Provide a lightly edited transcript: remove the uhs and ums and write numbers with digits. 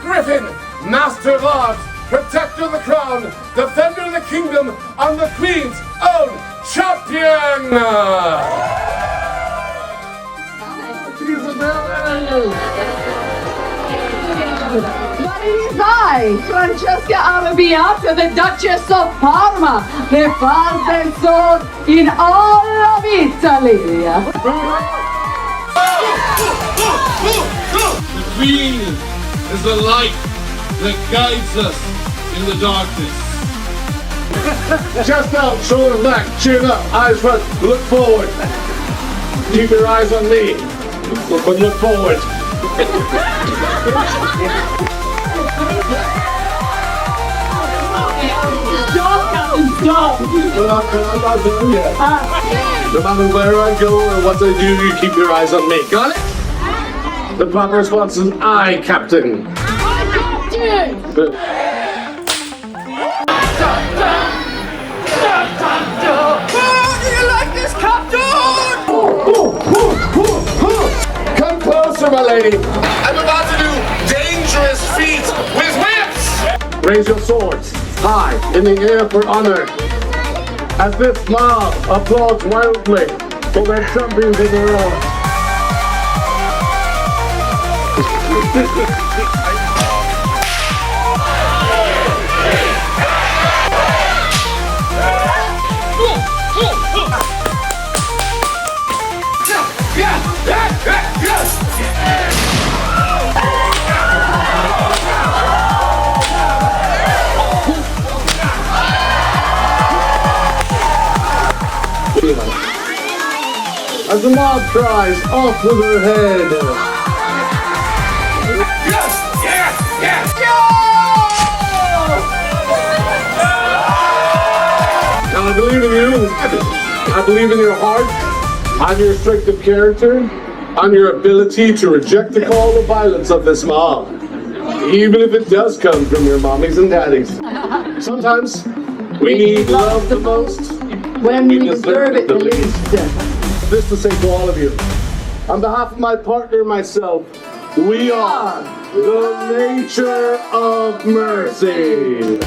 Griffin, Master of Arts, Protector of the Crown, Defender of the Kingdom, and the Queen's own champion! But it is I, Francesca Arrabbiata, the Duchess of Parma, the heart and soul in all of Italy. The Queen is the light that guides us in the darkness. Chest out, shoulders back, chin up, eyes front, look forward. Keep your eyes on me, but look forward. Stop, Captain, stop! I'm not done yet. No matter where I go or what I do, you keep your eyes on me. Got it? The proper response is aye, Captain. Good. Come closer, my lady. I'm about to do dangerous feats with whips. Raise your swords high in the air for honor. As this mob applauds wildly for their champions in their own. As the mob cries, off with her head. Yes! Yes! Yes! Now I believe in you. I believe in your heart, on your strength of character, on your ability to reject the call of violence of this mob, even if it does come from your mommies and daddies. Sometimes we need love the most when we deserve it the least. This to say to all of you, on behalf of my partner and myself, we are the nature of mercy.